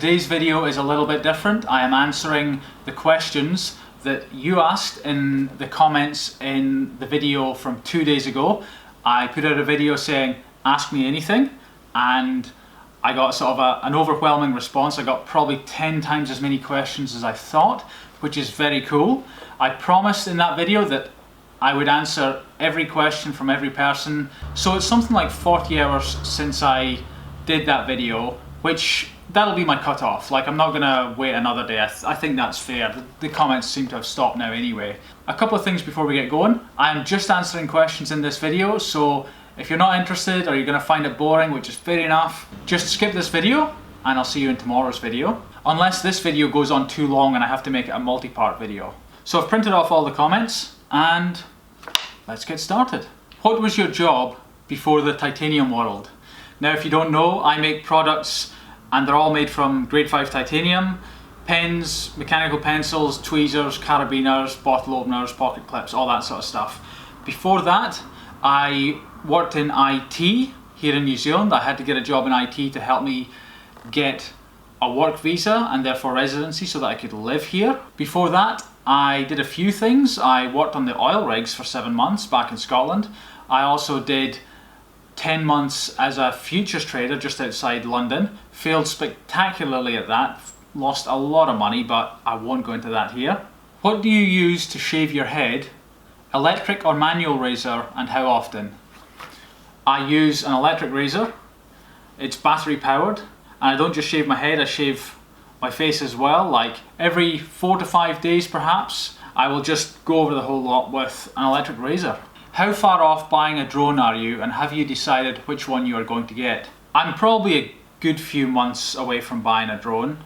Today's video is a little bit different. I am answering the questions that you asked in the comments in the video from 2 days ago. I put out a video saying, ask me anything, and I got sort of an overwhelming response. I got probably 10 times as many questions as I thought, which is very cool. I promised in that video that I would answer every question from every person. So it's something like 40 hours since I did that video, which that'll be my cutoff. Like, I'm not gonna wait another day. I think that's fair. The comments seem to have stopped now anyway. A couple of things before we get going. I'm just answering questions in this video, so if you're not interested or you're gonna find it boring, which is fair enough, just skip this video and I'll see you in tomorrow's video. Unless this video goes on too long and I have to make it a multi-part video. So I've printed off all the comments and let's get started. What was your job before the titanium world? Now, if you don't know, I make products and they're all made from grade 5 titanium. Pens, mechanical pencils, tweezers, carabiners, bottle openers, pocket clips, all that sort of stuff. Before that, I worked in IT here in New Zealand. I had to get a job in IT to help me get a work visa and therefore residency so that I could live here. Before that, I did a few things. I worked on the oil rigs for 7 months back in Scotland. I also did 10 months as a futures trader just outside London. Failed spectacularly at that, lost a lot of money, but I won't go into that here. What do you use to shave your head? Electric or manual razor, and how often? I use an electric razor. It's battery powered, and I don't just shave my head, I shave my face as well. Like every 4 to 5 days perhaps, I will just go over the whole lot with an electric razor. How far off buying a drone are you, and have you decided which one you are going to get? I'm probably a good few months away from buying a drone.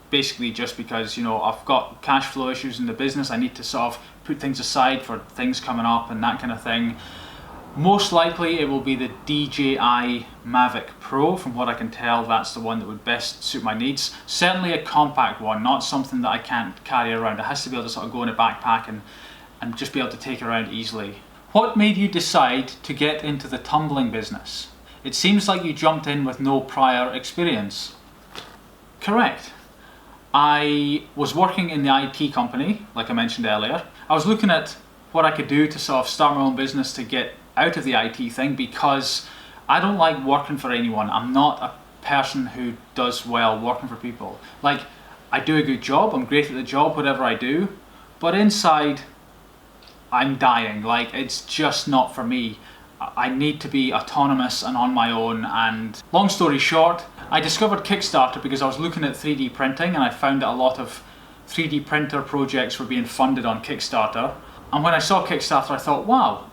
Basically just because, you know, I've got cash flow issues in the business. I need to sort of put things aside for things coming up and that kind of thing. Most likely it will be the DJI Mavic Pro. From what I can tell, that's the one that would best suit my needs. Certainly a compact one, not something that I can't carry around. It has to be able to sort of go in a backpack and just be able to take it around easily. What made you decide to get into the tumbling business? It seems like you jumped in with no prior experience. Correct. I was working in the IT company, like I mentioned earlier. I was looking at what I could do to sort of start my own business to get out of the IT thing, because I don't like working for anyone. I'm not a person who does well working for people. Like, I do a good job, I'm great at the job, whatever I do, but inside, I'm dying. Like, it's just not for me. I need to be autonomous and on my own. And long story short, I discovered Kickstarter because I was looking at 3D printing, and I found that a lot of 3D printer projects were being funded on Kickstarter. And when I saw Kickstarter, I thought, wow,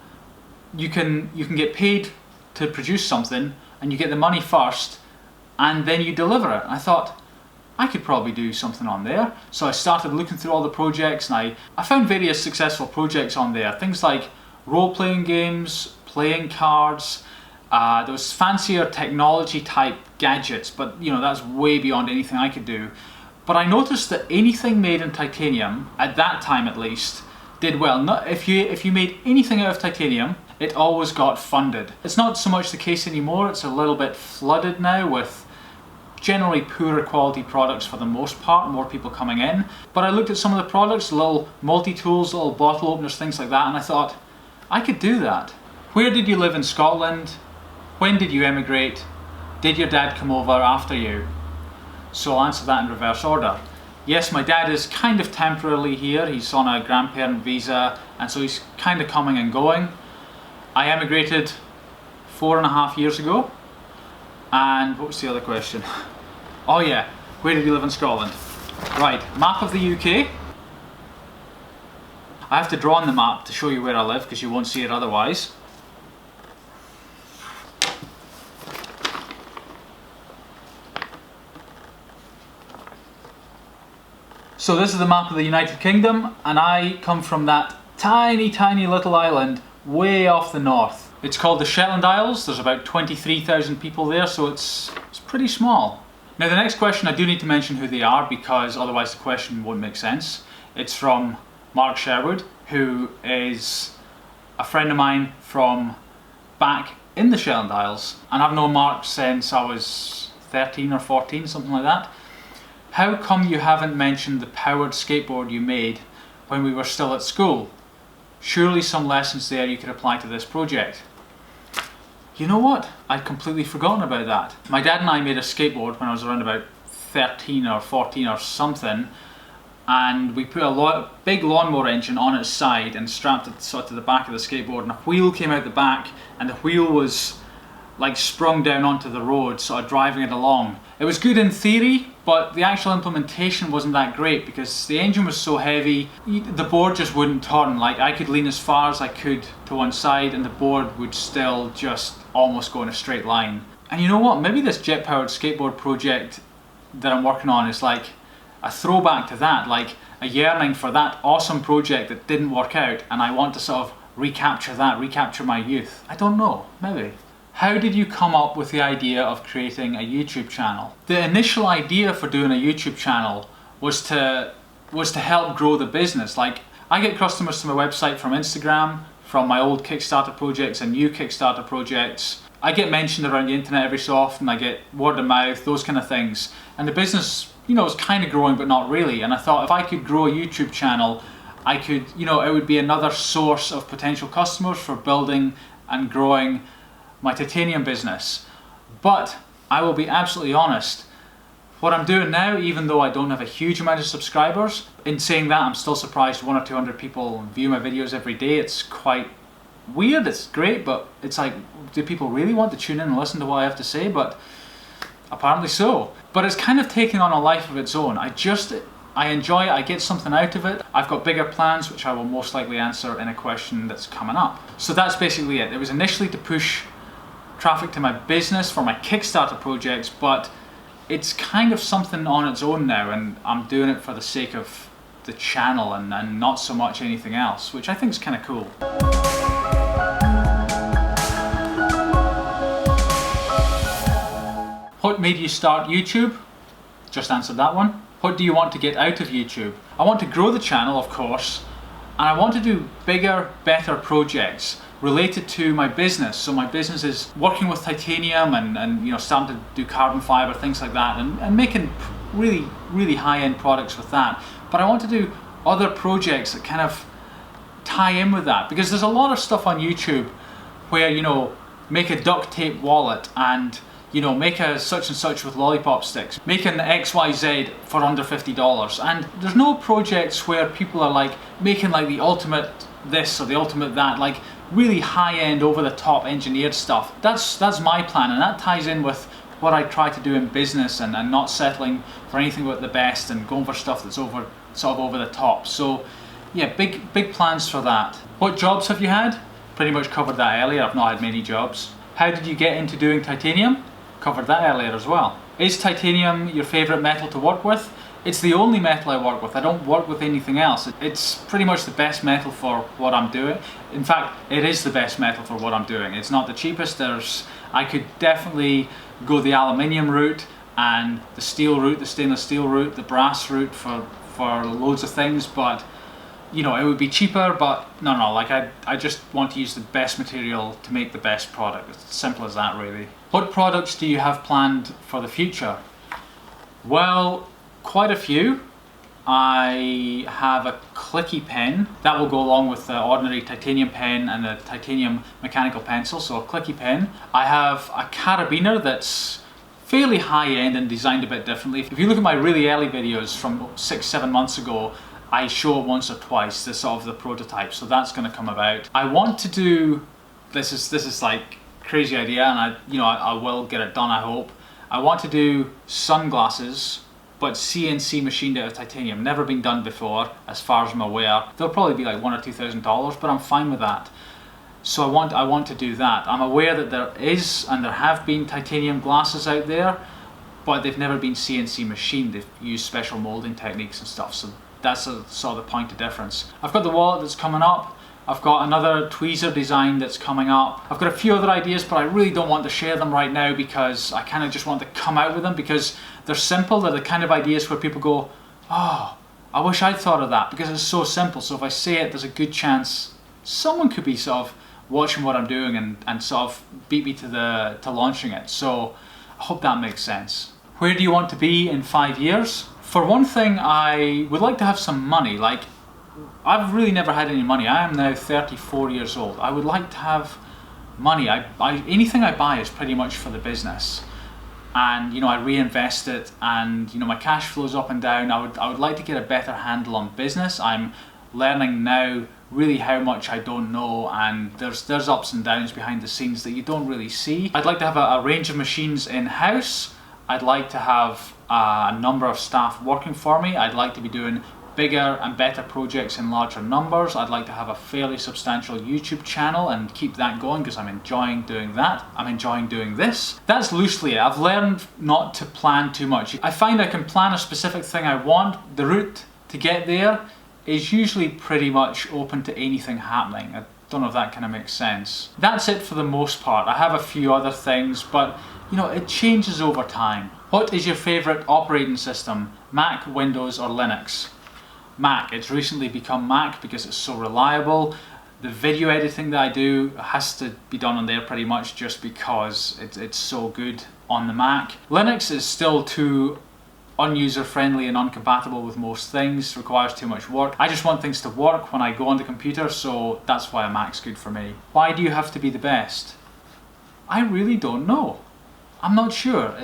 you can get paid to produce something, and you get the money first, and then you deliver it. And I thought, I could probably do something on there. So I started looking through all the projects, and I found various successful projects on there. Things like role-playing games, playing cards, there was fancier technology type gadgets, but you know, that's way beyond anything I could do. But I noticed that anything made in titanium, at that time at least, did well. If you made anything out of titanium, it always got funded. It's not so much the case anymore. It's a little bit flooded now with generally poorer quality products for the most part, more people coming in. But I looked at some of the products, little multi-tools, little bottle openers, things like that, and I thought, I could do that. Where did you live in Scotland? When did you emigrate? Did your dad come over after you? So I'll answer that in reverse order. Yes, my dad is kind of temporarily here. He's on a grandparent visa, and so he's kind of coming and going. I emigrated 4.5 years ago. And what was the other question? Oh yeah, where did you live in Scotland? Right, map of the UK. I have to draw on the map to show you where I live because you won't see it otherwise. So this is the map of the United Kingdom, and I come from that tiny, tiny little island way off the north. It's called the Shetland Isles. There's about 23,000 people there, so it's pretty small. Now the next question, I do need to mention who they are because otherwise the question won't make sense. It's from Mark Sherwood, who is a friend of mine from back in the Shetland Isles, and I've known Mark since I was 13 or 14, something like that. How come you haven't mentioned the powered skateboard you made when we were still at school? Surely some lessons there you could apply to this project. You know what? I'd completely forgotten about that. My dad and I made a skateboard when I was around about 13 or 14 or something, and we put a big lawnmower engine on its side and strapped it sort of to the back of the skateboard, and a wheel came out the back, and the wheel was like sprung down onto the road, sort of driving it along. It was good in theory, but the actual implementation wasn't that great because the engine was so heavy, the board just wouldn't turn. Like, I could lean as far as I could to one side and the board would still just almost go in a straight line. And you know what, maybe this jet powered skateboard project that I'm working on is like a throwback to that, like a yearning for that awesome project that didn't work out, and I want to sort of recapture that, recapture my youth. I don't know, maybe. How did you come up with the idea of creating a YouTube channel? The initial idea for doing a YouTube channel was to help grow the business. Like, I get customers to my website from Instagram, from my old Kickstarter projects and new Kickstarter projects. I get mentioned around the internet every so often, I get word of mouth, those kind of things. And the business, you know, is kind of growing but not really. And I thought if I could grow a YouTube channel, I could, you know, it would be another source of potential customers for building and growing my titanium business. But I will be absolutely honest, what I'm doing now, even though I don't have a huge amount of subscribers, in saying that I'm still surprised 100 or 200 people view my videos every day. It's quite weird, it's great, but it's like, do people really want to tune in and listen to what I have to say? But apparently so. But it's kind of taken on a life of its own. I enjoy it, I get something out of it. I've got bigger plans, which I will most likely answer in a question that's coming up. So that's basically it. It was initially to push traffic to my business for my Kickstarter projects, but it's kind of something on its own now, and I'm doing it for the sake of the channel and not so much anything else, which I think is kind of cool. What made you start YouTube? Just answered that one. What do you want to get out of YouTube? I want to grow the channel, of course, and I want to do bigger, better projects related to my business. So my business is working with titanium and you know, starting to do carbon fiber, things like that, and making really, really high-end products with that. But I want to do other projects that kind of tie in with that, because there's a lot of stuff on YouTube where, you know, make a duct tape wallet and, you know, make a such and such with lollipop sticks, make an XYZ for under $50. And there's no projects where people are like making like the ultimate this or the ultimate that, like really high-end, over-the-top engineered stuff. That's my plan, and that ties in with what I try to do in business, and not settling for anything but the best and going for stuff that's sort of over the top. So yeah, big plans for that. What jobs have you had? Pretty much covered that earlier. I've not had many jobs. How did you get into doing titanium? Covered that earlier as well. Is titanium your favorite metal to work with? It's the only metal I work with. I don't work with anything else. It's pretty much the best metal for what I'm doing. In fact, it is the best metal for what I'm doing. It's not the cheapest. I could definitely go the aluminium route and the steel route, the stainless steel route, the brass route for loads of things, but you know, it would be cheaper, but no, like I just want to use the best material to make the best product. It's simple as that, really. What products do you have planned for the future? Well, quite a few. I have a clicky pen that will go along with the ordinary titanium pen and the titanium mechanical pencil, so a clicky pen. I have a carabiner that's fairly high-end and designed a bit differently. If you look at my really early videos from 6-7 months ago, I show it once or twice, the sort of the prototype, so that's going to come about. I want to do, this is like crazy idea, and I will get it done, I hope. I want to do sunglasses, but CNC machined out of titanium. Never been done before, as far as I'm aware. They'll probably be like $1,000 or $2,000, but I'm fine with that. So I want to do that. I'm aware that there is, and there have been titanium glasses out there, but they've never been CNC machined. They've used special molding techniques and stuff, so that's sort of the point of difference. I've got the wallet that's coming up. I've got another tweezer design that's coming up. I've got a few other ideas, but I really don't want to share them right now because I kind of just want to come out with them because they're simple. They're the kind of ideas where people go, oh, I wish I'd thought of that, because it's so simple. So if I say it, there's a good chance someone could be sort of watching what I'm doing and sort of beat me to launching it. So I hope that makes sense. Where do you want to be in 5 years? For one thing, I would like to have some money. Like, I've really never had any money. I am now 34 years old. I would like to have money. Anything I buy is pretty much for the business. And you know, I reinvest it, and you know, my cash flows up and down. I would like to get a better handle on business. I'm learning now really how much I don't know, and there's ups and downs behind the scenes that you don't really see. I'd like to have a range of machines in-house. I'd like to have a number of staff working for me. I'd like to be doing bigger and better projects in larger numbers. I'd like to have a fairly substantial YouTube channel and keep that going because I'm enjoying doing that. I'm enjoying doing this. That's loosely it. I've learned not to plan too much. I find I can plan a specific thing I want. The route to get there is usually pretty much open to anything happening. I don't know if that kind of makes sense. That's it for the most part. I have a few other things, but you know, it changes over time. What is your favorite operating system? Mac, Windows, or Linux? Mac. It's recently become Mac because it's so reliable. The video editing that I do has to be done on there pretty much just because it's so good on the Mac. Linux is still too unuser friendly and uncompatible with most things, requires too much work. I just want things to work when I go on the computer, so that's why a Mac's good for me. Why do you have to be the best? I really don't know. I'm not sure.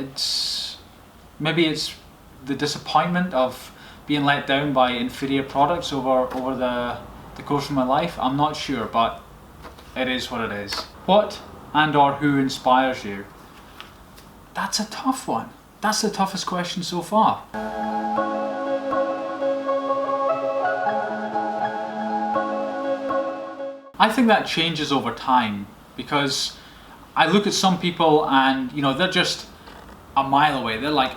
Maybe it's the disappointment of being let down by inferior products over the course of my life. I'm not sure, but it is what it is. What and or who inspires you? That's a tough one. That's the toughest question so far. I think that changes over time because I look at some people and you know, they're just a mile away. They're like,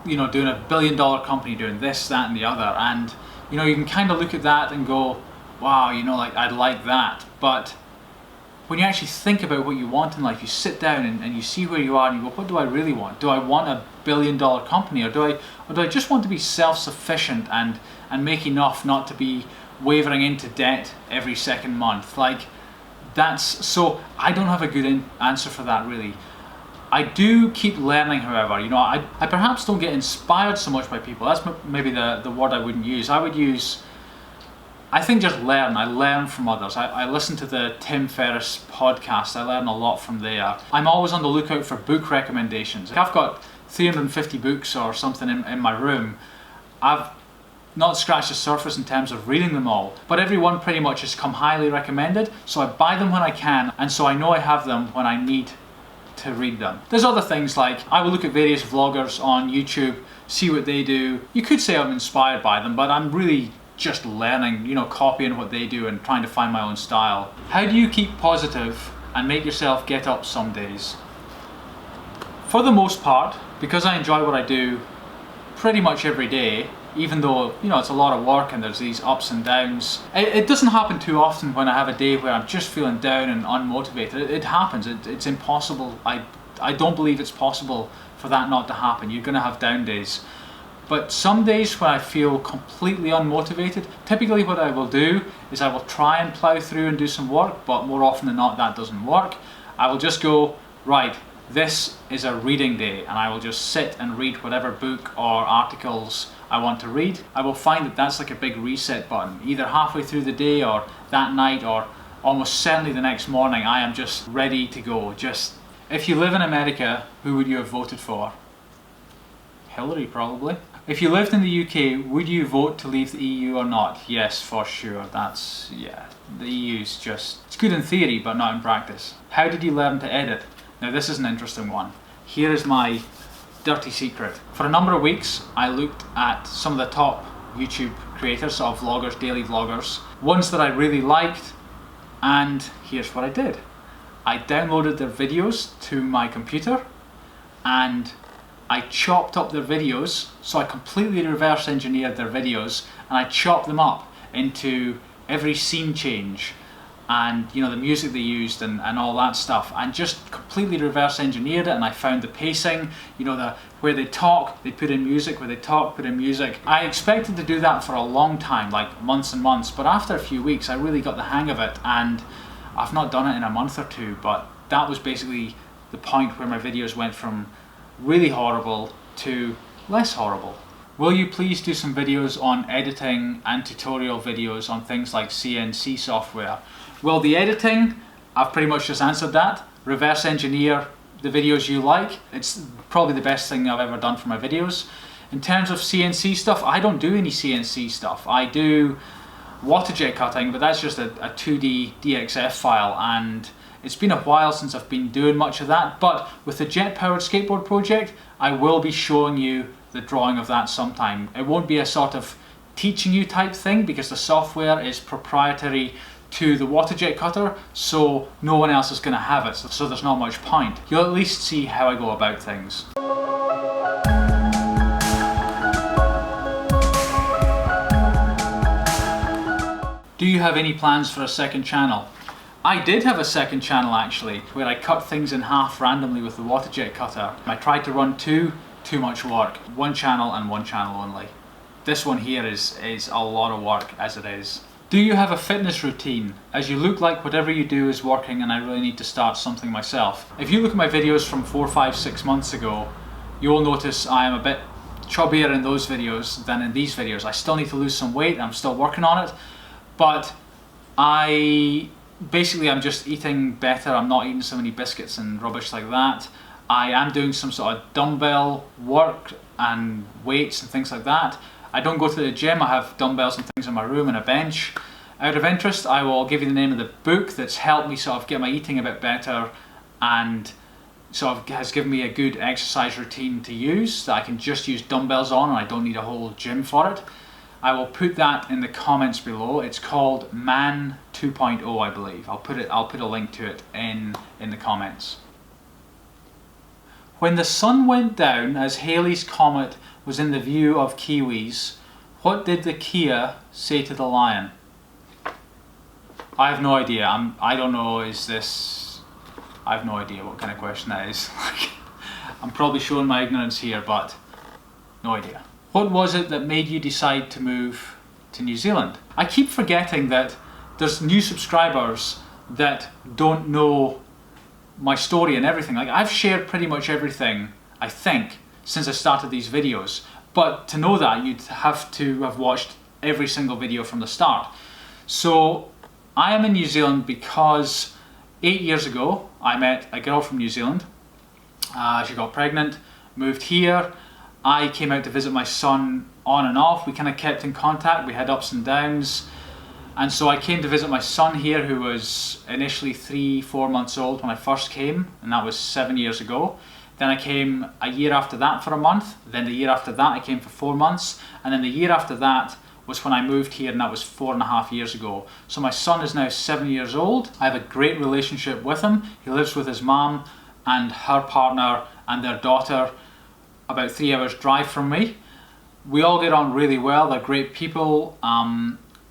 you know, doing $1 billion company, doing this, that and the other, and you know, you can kind of look at that and go, wow, you know, like I'd like that. But when you actually think about what you want in life, you sit down and you see where you are and you go, what do I really want? Do I want $1 billion company, or do I just want to be self-sufficient and make enough not to be wavering into debt every second month? Like, that's, so I don't have a good answer for that really. I do keep learning, however. You know, I perhaps don't get inspired so much by people. That's maybe the word I wouldn't use. I think just learn. I learn from others. I listen to the Tim Ferriss podcast. I learn a lot from there. I'm always on the lookout for book recommendations. I've got 350 books or something in my room. I've not scratched the surface in terms of reading them all, but every one pretty much has come highly recommended, so I buy them when I can, and so I know I have them when I need to read them. There's other things like I will look at various vloggers on YouTube, see what they do. You could say I'm inspired by them, but I'm really just learning, you know, copying what they do and trying to find my own style. How do you keep positive and make yourself get up some days? For the most part, because I enjoy what I do pretty much every day, even though, you know, it's a lot of work and there's these ups and downs. It doesn't happen too often when I have a day where I'm just feeling down and unmotivated. It happens. It's impossible. I don't believe it's possible for that not to happen. You're going to have down days. But some days when I feel completely unmotivated, typically what I will do is I will try and plow through and do some work, but more often than not that doesn't work. I will just go, right, this is a reading day, and I will just sit and read whatever book or articles I want to read. I will find that that's like a big reset button. Either halfway through the day or that night or almost certainly the next morning, I am just ready to go. Just, if you live in America, who would you have voted for? Hillary, probably. If you lived in the UK, would you vote to leave the EU or not? Yes, for sure. That's, yeah, the EU's just, it's good in theory, but not in practice. How did you learn to edit? Now this is an interesting one. Here is my dirty secret. For a number of weeks, I looked at some of the top YouTube creators, of vloggers, daily vloggers, ones that I really liked, and here's what I did. I downloaded their videos to my computer, and I chopped up their videos, so I completely reverse engineered their videos, and I chopped them up into every scene change, and you know, the music they used and all that stuff, and just completely reverse engineered it. And I found the pacing, you know, where they talk, they put in music, where they talk, put in music. I expected to do that for a long time, like months and months, but after a few weeks I really got the hang of it, and I've not done it in a month or two, but that was basically the point where my videos went from really horrible to less horrible. will you please do some videos on editing and tutorial videos on things like CNC software? Well, the editing, I've pretty much just answered that. Reverse engineer the videos you like. It's probably the best thing I've ever done for my videos. In terms of CNC stuff, I don't do any CNC stuff. I do water jet cutting, but that's just a 2D DXF file, and it's been a while since I've been doing much of that. But with the jet powered skateboard project, I will be showing you the drawing of that sometime. It won't be a sort of teaching you type thing because the software is proprietary to the water jet cutter, so no one else is going to have it, so there's not much point. You'll at least see how I go about things. Do you have any plans for a second channel? I did have a second channel actually, where I cut things in half randomly with the water jet cutter. I tried to run two, too much work. One channel and one channel only. This one here is a lot of work as it is. Do you have a fitness routine? As you look like whatever you do is working and I really need to start something myself. If you look at my videos from 4, 5, 6 months ago, you will notice I am a bit chubbier in those videos than in these videos. I still need to lose some weight, I'm still working on it, but I'm just eating better. I'm not eating so many biscuits and rubbish like that. I am doing some sort of dumbbell work and weights and things like that. I don't go to the gym, I have dumbbells and things in my room and a bench. Out of interest, I will give you the name of the book that's helped me sort of get my eating a bit better and sort of has given me a good exercise routine to use that I can just use dumbbells on and I don't need a whole gym for it. I will put that in the comments below. It's called Man 2.0, I believe. I'll put a link to it in the comments. When the sun went down as Halley's Comet was in the view of Kiwis, what did the Kia say to the lion? I have no idea. I don't know, I have no idea what kind of question that is. I'm probably showing my ignorance here, but no idea. What was it that made you decide to move to New Zealand? I keep forgetting that there's new subscribers that don't know my story and everything. Like, I've shared pretty much everything, I think, since I started these videos. But to know that, you'd have to have watched every single video from the start. So I am in New Zealand because 8 years ago, I met a girl from New Zealand. She got pregnant, moved here. I came out to visit my son on and off. We kind of kept in contact. We had ups and downs. And so I came to visit my son here, who was initially 3, 4 months old when I first came, and that was 7 years ago. Then I came a year after that for a month. Then the year after that I came for 4 months. And then the year after that was when I moved here, and that was 4.5 years ago. So my son is now 7 years old. I have a great relationship with him. He lives with his mom and her partner and their daughter about 3 hours drive from me. We all get on really well. They're great people.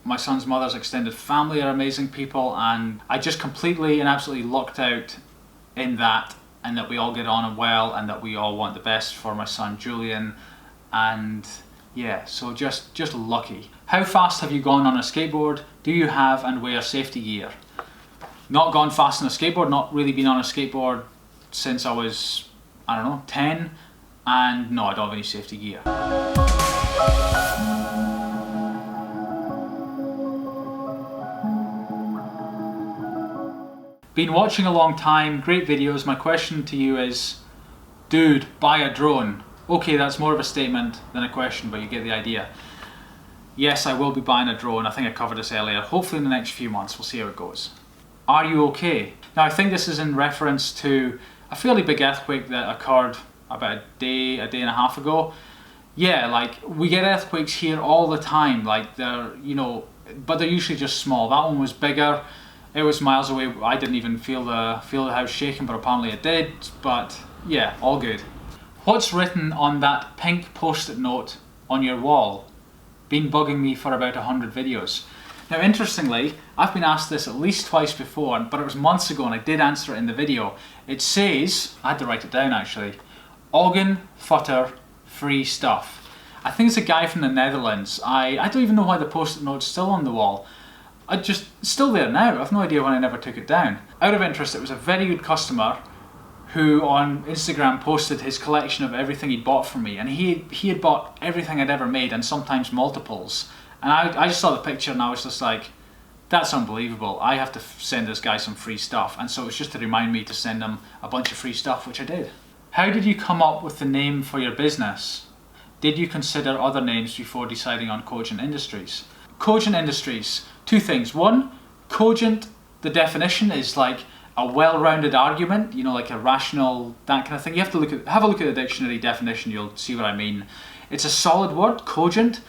My son's mother's extended family are amazing people, and I just completely and absolutely lucked out in that, and that we all get on well, and that we all want the best for my son Julian, and yeah, so just lucky. How fast have you gone on a skateboard? Do you have and wear safety gear? Not gone fast on a skateboard, not really been on a skateboard since I was, I don't know, 10, and no, I don't have any safety gear. Been watching a long time, great videos. My question to you is, dude, buy a drone. Okay, that's more of a statement than a question, but you get the idea. Yes, I will be buying a drone. I think I covered this earlier. Hopefully in the next few months, we'll see how it goes. Are you okay? Now, I think this is in reference to a fairly big earthquake that occurred about a day and a half ago. Yeah, like, we get earthquakes here all the time. Like, they're, you know, but they're usually just small. That one was bigger. It was miles away. I didn't even feel the house shaking, but apparently it did. But yeah, all good. What's written on that pink post-it note on your wall? Been bugging me for about 100 videos. Now, interestingly, I've been asked this at least twice before, but it was months ago and I did answer it in the video. It says, I had to write it down actually, Oggen Futter Free Stuff. I think it's a guy from the Netherlands. I don't even know why the post-it note's still on the wall. It's still there now. I've no idea when I never took it down. Out of interest, it was a very good customer who on Instagram posted his collection of everything he'd bought from me, and he had bought everything I'd ever made, and sometimes multiples. And I just saw the picture and I was just like, that's unbelievable. I have to send this guy some free stuff. And so it was just to remind me to send him a bunch of free stuff, which I did. How did you come up with the name for your business? Did you consider other names before deciding on Cogent Industries? Cogent Industries, two things. One, cogent, the definition is like a well-rounded argument, you know, like a rational, that kind of thing. You have to have a look at the dictionary definition, you'll see what I mean. It's a solid word, cogent,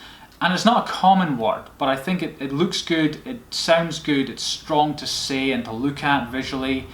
and it's not a common word, but I think it looks good, it sounds good, it's strong to say and to look at visually,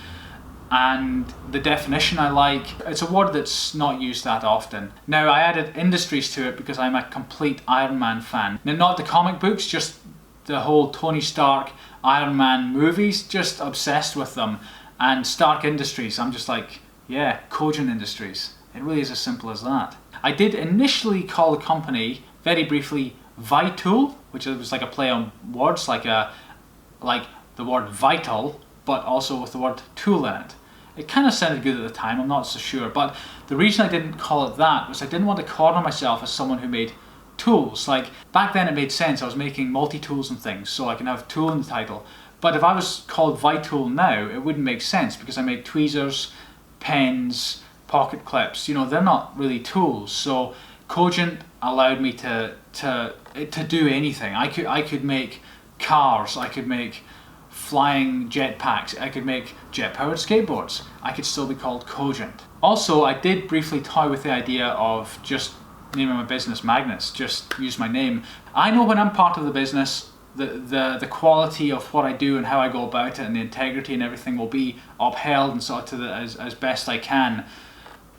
and the definition I like. It's a word that's not used that often. Now, I added industries to it because I'm a complete Iron Man fan. Now, not the comic books, just the whole Tony Stark Iron Man movies, just obsessed with them. And Stark Industries, I'm just like, yeah, Cogent Industries. It really is as simple as that. I did initially call the company, very briefly, Vitool, which was like a play on words, like the word vital, but also with the word tool in it. It kind of sounded good at the time, I'm not so sure, but the reason I didn't call it that was I didn't want to corner myself as someone who made tools. Like, back then it made sense, I was making multi-tools and things, so I can have tool in the title. But if I was called Vitool now, it wouldn't make sense because I make tweezers, pens, pocket clips, you know, they're not really tools. So Cogent allowed me to do anything. I could make cars, I could make flying jetpacks, I could make jet-powered skateboards. I could still be called Cogent. Also, I did briefly toy with the idea of just naming my business Magnus, just use my name. I know when I'm part of the business, the quality of what I do and how I go about it and the integrity and everything will be upheld and sort of as best I can.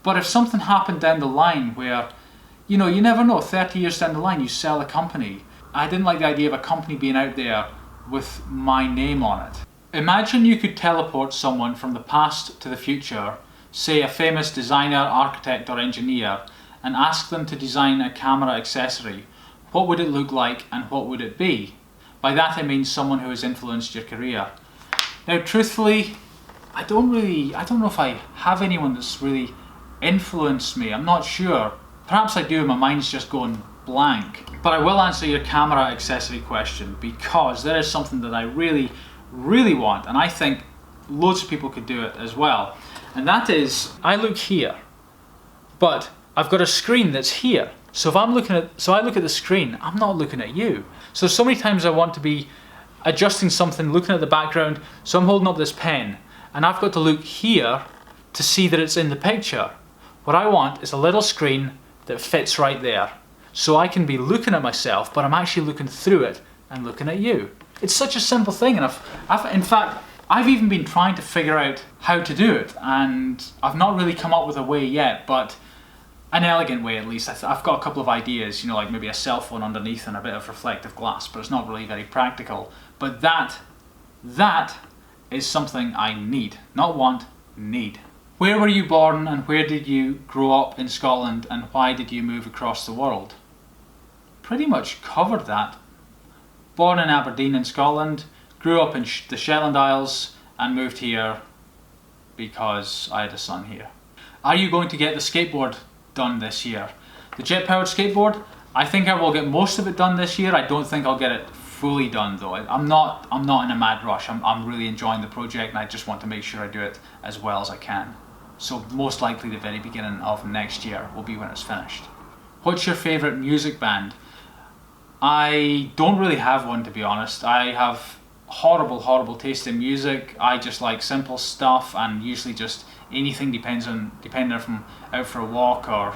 But if something happened down the line where, you know, you never know, 30 years down the line you sell a company. I didn't like the idea of a company being out there with my name on it. Imagine you could teleport someone from the past to the future, say a famous designer, architect or engineer, and ask them to design a camera accessory. What would it look like and what would it be? By that I mean someone who has influenced your career. Now, truthfully, I don't know if I have anyone that's really influenced me. I'm not sure. Perhaps I do, my mind's just going blank. But I will answer your camera accessory question because there is something that I really, really want, and I think loads of people could do it as well. And that is, I look here, but I've got a screen that's here. So if I look at the screen, I'm not looking at you. So many times I want to be adjusting something, looking at the background, so I'm holding up this pen, and I've got to look here to see that it's in the picture. What I want is a little screen that fits right there. So I can be looking at myself, but I'm actually looking through it and looking at you. It's such a simple thing, and in fact, I've even been trying to figure out how to do it, and I've not really come up with a way yet, but an elegant way at least. I've got a couple of ideas, you know, like maybe a cell phone underneath and a bit of reflective glass, but it's not really very practical. But that is something I need, not want, need. Where were you born and where did you grow up in Scotland and why did you move across the world? Pretty much covered that. Born in Aberdeen in Scotland, grew up in the Shetland Isles and moved here because I had a son here. Are you going to get the skateboard done this year? The jet-powered skateboard, I think I will get most of it done this year. I don't think I'll get it fully done though. I'm not in a mad rush. I'm really enjoying the project and I just want to make sure I do it as well as I can. So most likely the very beginning of next year will be when it's finished. What's your favourite music band? I don't really have one, to be honest. I have horrible taste in music. I just like simple stuff and usually just anything depending if I'm out for a walk or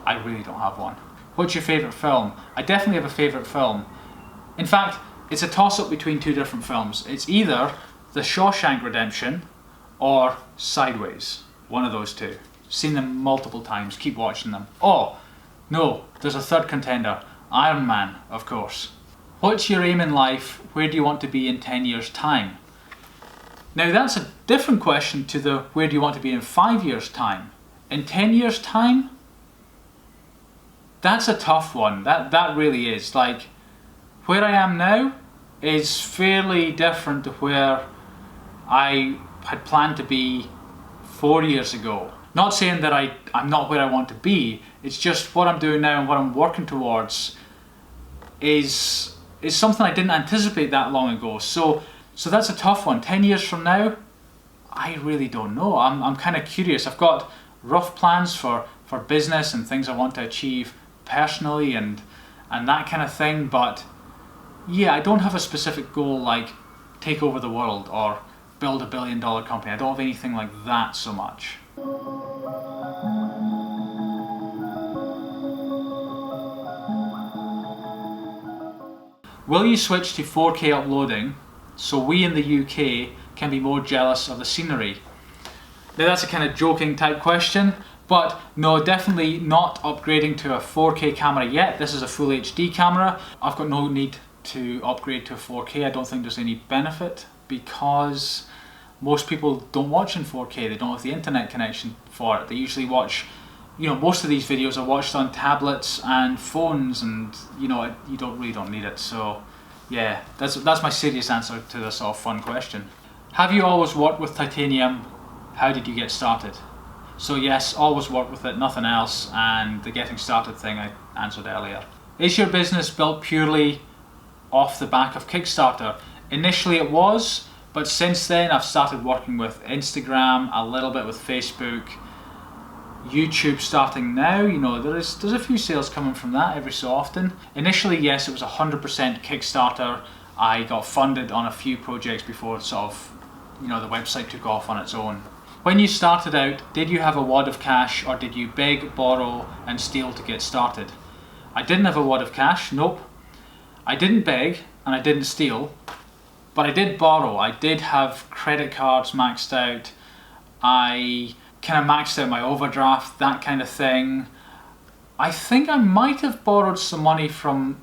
I really don't have one. What's your favourite film? I definitely have a favourite film. In fact, it's a toss-up between two different films. It's either The Shawshank Redemption or Sideways. One of those two. Seen them multiple times, keep watching them. Oh, no, there's a third contender. Iron Man, of course. What's your aim in life? Where do you want to be in 10 years' time? Now that's a different question to the where do you want to be in 5 years' time. In 10 years' time? That's a tough one. That really is. Like, where I am now is fairly different to where I had planned to be 4 years ago. Not saying that I'm not where I want to be, it's just what I'm doing now and what I'm working towards is something I didn't anticipate that long ago. So that's a tough one. 10 years from now, I really don't know. I'm kind of curious. I've got rough plans for business and things I want to achieve personally and that kind of thing, but yeah, I don't have a specific goal like take over the world or build $1 billion company. I don't have anything like that so much. Will you switch to 4K uploading so we in the UK can be more jealous of the scenery? Now that's a kind of joking type question, but no, definitely not upgrading to a 4K camera yet. This is a full HD camera. I've got no need to upgrade to a 4K. I don't think there's any benefit because most people don't watch in 4K. They don't have the internet connection for it. They usually watch, most of these videos are watched on tablets and phones, and you really don't need it. So yeah, that's my serious answer to this sort of fun question. Have you always worked with titanium? How did you get started? So yes, always worked with it, nothing else, and the getting started thing I answered earlier. Is your business built purely off the back of Kickstarter? Initially it was, but since then I've started working with Instagram, a little bit with Facebook, YouTube starting now. There's a few sales coming from that every so often. Initially, yes, it was 100% Kickstarter. I got funded on a few projects before the website took off on its own. When you started out, did you have a wad of cash or did you beg, borrow and steal to get started? I didn't have a wad of cash, nope. I didn't beg and I didn't steal, but I did borrow. I did have credit cards maxed out. I kind of maxed out my overdraft, that kind of thing. I think I might have borrowed some money from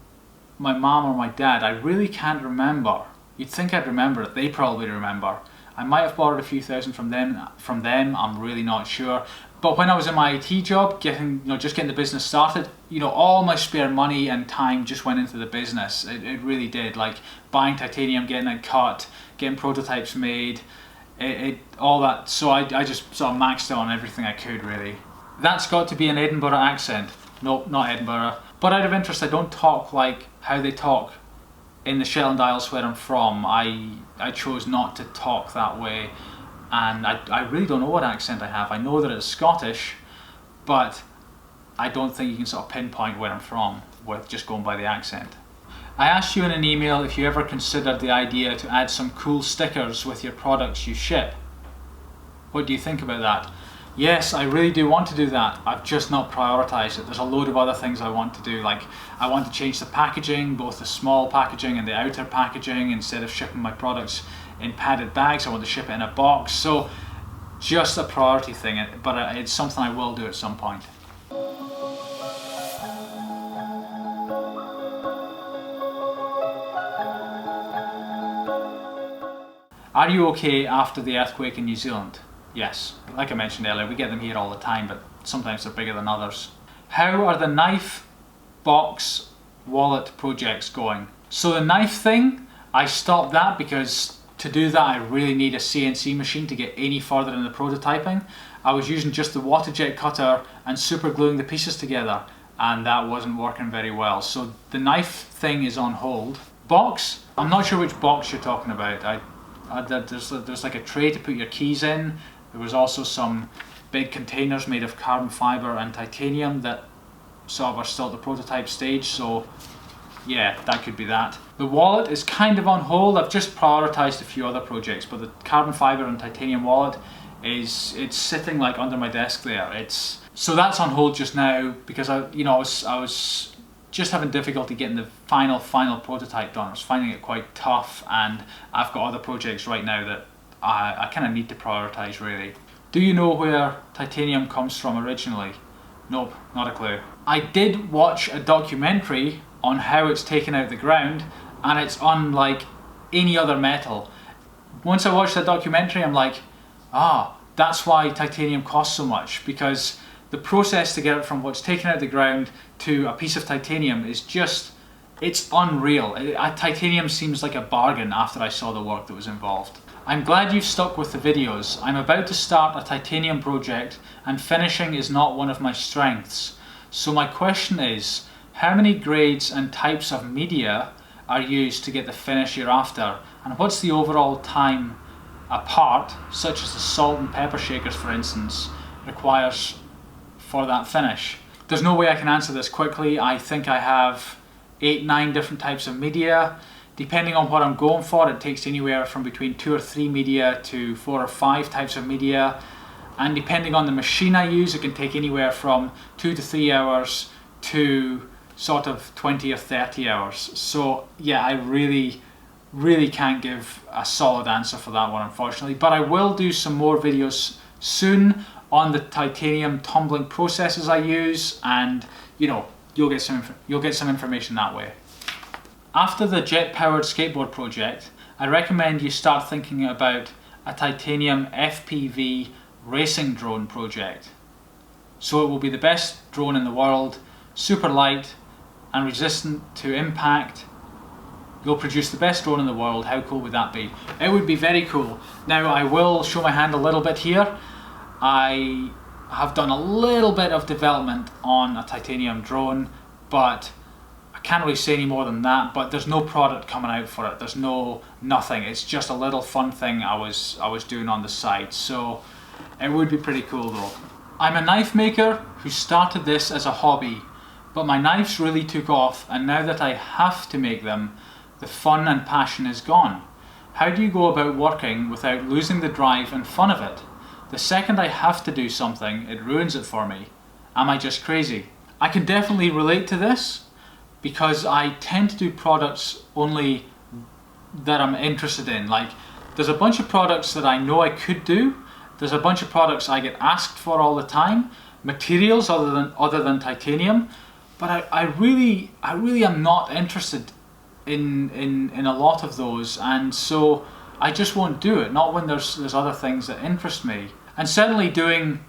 my mom or my dad. I really can't remember. You'd think I'd remember it. They probably remember. I might have borrowed a few thousand from them. I'm really not sure. But when I was in my IT job, just getting the business started, all my spare money and time just went into the business. It really did. Like buying titanium, getting it cut, getting prototypes made, all that. So I just sort of maxed out on everything I could, really. That's got to be an Edinburgh accent. Nope, not Edinburgh. But out of interest, I don't talk like how they talk in the Shetland Isles where I'm from. I chose not to talk that way, and I really don't know what accent I have. I know that it's Scottish, but I don't think you can sort of pinpoint where I'm from with just going by the accent. I asked you in an email if you ever considered the idea to add some cool stickers with your products you ship. What do you think about that? Yes, I really do want to do that. I've just not prioritized it. There's a load of other things I want to do. Like I want to change the packaging, both the small packaging and the outer packaging. Instead of shipping my products in padded bags, I want to ship it in a box. So just a priority thing, but it's something I will do at some point. Are you okay after the earthquake in New Zealand? Yes, like I mentioned earlier, we get them here all the time, but sometimes they're bigger than others. How are the knife, box, wallet projects going? So the knife thing, I stopped that because to do that I really need a CNC machine to get any further in the prototyping. I was using just the water jet cutter and super gluing the pieces together, and that wasn't working very well. So the knife thing is on hold. Box, I'm not sure which box you're talking about. There's like a tray to put your keys in. There was also some big containers made of carbon fiber and titanium that sort of are still at the prototype stage, so yeah, that could be that. The wallet is kind of on hold. I've just prioritized a few other projects, but the carbon fiber and titanium wallet it's sitting like under my desk there. So that's on hold just now because I was just having difficulty getting the final prototype done. I was finding it quite tough, and I've got other projects right now that I kind of need to prioritize, really. Do you know where titanium comes from originally? Nope, not a clue. I did watch a documentary on how it's taken out of the ground, and it's unlike any other metal. Once I watched that documentary, I'm like, that's why titanium costs so much, because the process to get it from what's taken out of the ground to a piece of titanium is just It's unreal. Titanium seems like a bargain after I saw the work that was involved. I'm glad you've stuck with the videos. I'm about to start a titanium project and finishing is not one of my strengths. So my question is, how many grades and types of media are used to get the finish you're after? And what's the overall time a part, such as the salt and pepper shakers for instance, requires for that finish? There's no way I can answer this quickly. I think I have 8-9 different types of media. Depending on what I'm going for, it takes anywhere from between 2 or 3 media to 4 or 5 types of media. And depending on the machine I use, it can take anywhere from 2 to 3 hours to sort of 20 or 30 hours. So yeah, I really can't give a solid answer for that one, unfortunately. But I will do some more videos soon on the titanium tumbling processes I use, and you know, you'll get some information that way. After the jet-powered skateboard project, I recommend you start thinking about a titanium FPV racing drone project. So it will be the best drone in the world, super light and resistant to impact. You'll produce the best drone in the world. How cool would that be? It would be very cool. Now I will show my hand a little bit here. I have done a little bit of development on a titanium drone, but I can't really say any more than that. But there's no product coming out for it. There's nothing. It's just a little fun thing I was doing on the side. So it would be pretty cool though. I'm a knife maker who started this as a hobby, but my knives really took off, and now that I have to make them, the fun and passion is gone. How do you go about working without losing the drive and fun of it? The second I have to do something, it ruins it for me. Am I just crazy? I can definitely relate to this because I tend to do products only that I'm interested in. Like, there's a bunch of products that I know I could do. There's a bunch of products I get asked for all the time, materials other than titanium, but I really am not interested in a lot of those, and so I just won't do it. Not when there's other things that interest me. And certainly doing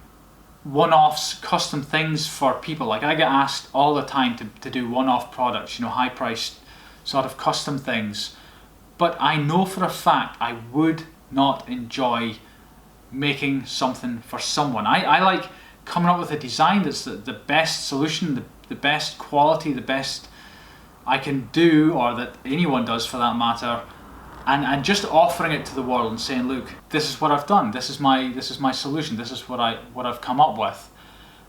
one-offs, custom things for people. Like, I get asked all the time to do one-off products, you know, high-priced sort of custom things. But I know for a fact I would not enjoy making something for someone. I like coming up with a design that's the best solution, the best quality, the best I can do, or that anyone does for that matter, and just offering it to the world and saying, look, this is what I've done, this is my solution, this is what I've come up with.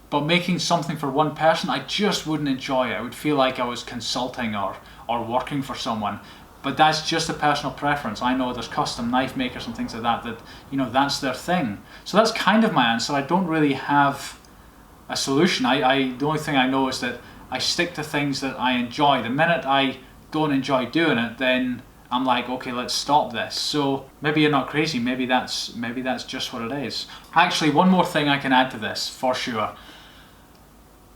But making something for one person, I just wouldn't enjoy it. I would feel like I was consulting or working for someone. But that's just a personal preference. I know there's custom knife makers and things like that, you know, that's their thing. So that's kind of my answer. I don't really have a solution. The only thing I know is that I stick to things that I enjoy. The minute I don't enjoy doing it, then I'm like, okay, let's stop this. So maybe you're not crazy. Maybe that's just what it is. Actually, one more thing I can add to this for sure.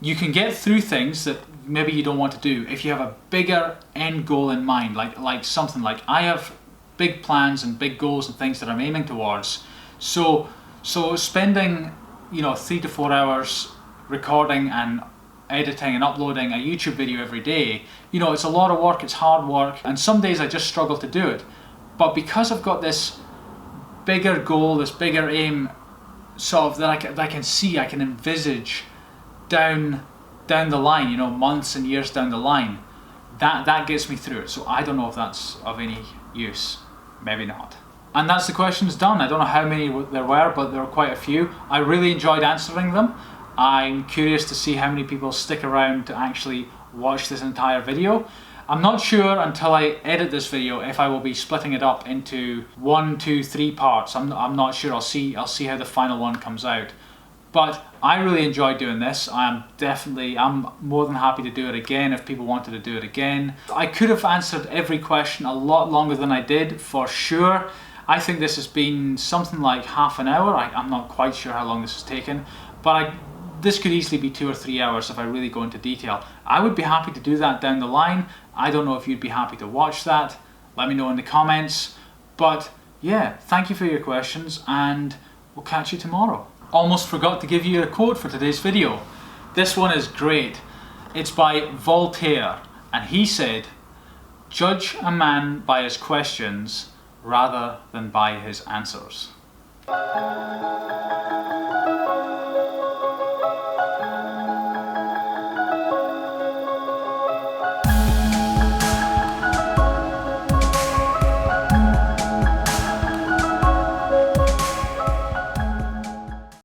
You can get through things that maybe you don't want to do if you have a bigger end goal in mind, like something like I have big plans and big goals and things that I'm aiming towards. So spending, you know, 3 to 4 hours recording and editing and uploading a YouTube video every day, you know, it's a lot of work, it's hard work, and some days I just struggle to do it. But because I've got this bigger goal, this bigger aim, sort of that I can see, I can envisage down the line, you know, months and years down the line, that gets me through it. So I don't know if that's of any use. Maybe not. And that's the questions done. I don't know how many there were, but there were quite a few. I really enjoyed answering them. I'm curious to see how many people stick around to actually watch this entire video. I'm not sure until I edit this video if I will be splitting it up into 1, 2, 3 parts. I'm not sure. I'll see how the final one comes out. But I really enjoyed doing this. I'm more than happy to do it again if people wanted to do it again. I could have answered every question a lot longer than I did, for sure. I think this has been something like half an hour. I'm not quite sure how long this has taken, but this could easily be 2 or 3 hours if I really go into detail. I would be happy to do that down the line. I don't know if you'd be happy to watch that. Let me know in the comments. But yeah, thank you for your questions, and we'll catch you tomorrow. Almost forgot to give you a quote for today's video. This one is great. It's by Voltaire, and he said, Judge a man by his questions rather than by his answers.